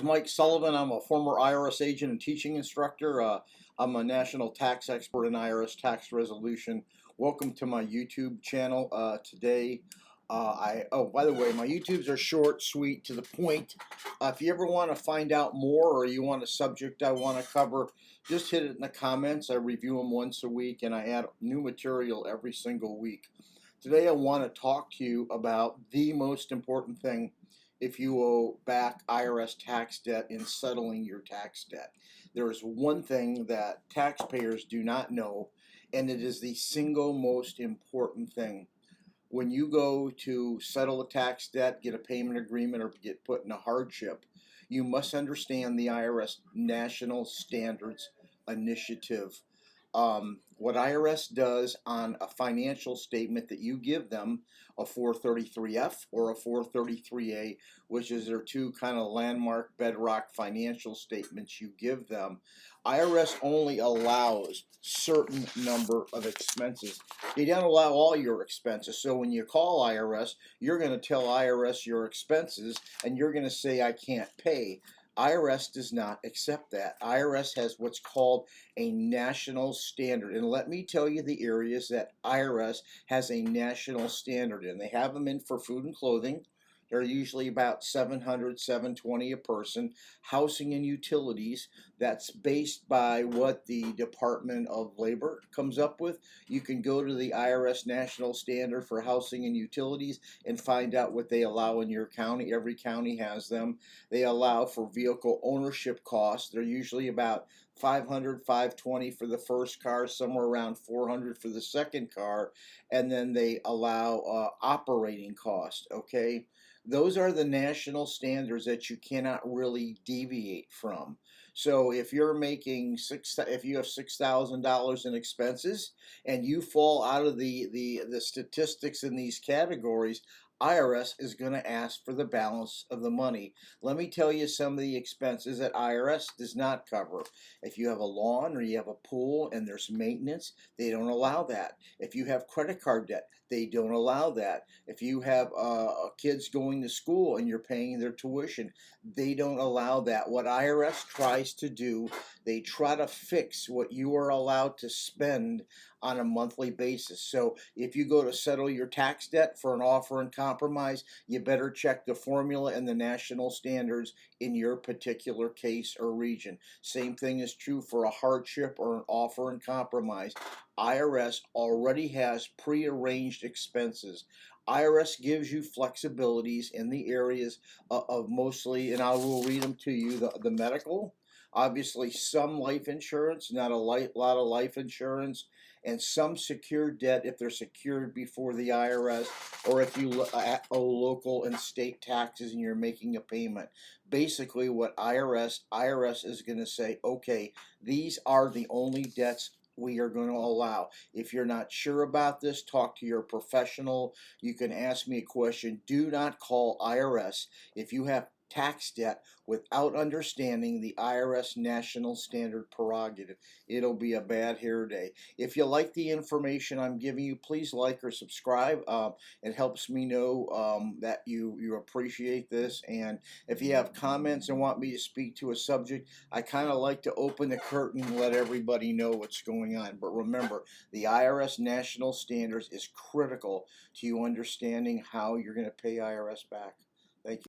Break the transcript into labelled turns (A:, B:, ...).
A: is Mike Sullivan. I'm a former IRS agent and teaching instructor. I'm a national tax expert in IRS tax resolution. Welcome to my YouTube channel. Today, by the way, my YouTubes are short, sweet, to the point. If you ever want to find out more or you want a subject I want to cover, just hit it in the comments. I review them once a week and I add new material every single week. Today, I want to talk to you about the most important thing if you owe back IRS tax debt in settling your tax debt. There is one thing that taxpayers do not know, and it is the single most important thing. When you go to settle a tax debt, get a payment agreement, or get put in a hardship, you must understand the IRS National Standards Initiative. What IRS does on a financial statement that you give them, a 433F or a 433A, which is their two kind of landmark bedrock financial statements you give them, IRS only allows certain number of expenses. They don't allow all your expenses. So when you call IRS, you're going to tell IRS your expenses and you're going to say, I can't pay. IRS does not accept that. IRS has what's called a national standard. And let me tell you the areas that IRS has a national standard in. They have them in for food and clothing. They're usually about $700, $720 a person. Housing and utilities, that's based by what the Department of Labor comes up with. You can go to the IRS National Standard for Housing and Utilities and find out what they allow in your county. Every county has them. They allow for vehicle ownership costs. They're usually about $500, $520 for the first car, somewhere around $400 for the second car, and then they allow operating costs, okay? Those are the national standards that you cannot really deviate from. So if you're making if you have $6,000 in expenses and you fall out of the statistics in these categories, IRS is going to ask for the balance of the money. Let me tell you some of the expenses that IRS does not cover. If you have a lawn or you have a pool and there's maintenance, they don't allow that. If you have credit card debt, they don't allow that. If you have kids going to school and you're paying their tuition, they don't allow that. What IRS tries to do, they try to fix what you are allowed to spend on a monthly basis. So if you go to settle your tax debt for an offer and compromise, you better check the formula and the national standards in your particular case or region. Same thing is true for a hardship or an offer and compromise. IRS already has prearranged expenses. IRS gives you flexibilities in the areas of mostly, and I will read them to you, the medical, obviously some life insurance, not a lot of life insurance, and some secured debt if they're secured before the IRS, or if you owe local and state taxes and you're making a payment. Basically what IRS is going to say, okay, these are the only debts we are going to allow. If you're not sure about this, talk to your professional. You can ask me a question. Do not call IRS if you have tax debt without understanding the IRS National Standard prerogative. It'll be a bad hair day. If you like the information I'm giving you, please like or subscribe. It helps me know that you appreciate this. And if you have comments and want me to speak to a subject, I kind of like to open the curtain and let everybody know what's going on. But remember, the IRS National Standards is critical to you understanding how you're going to pay IRS back.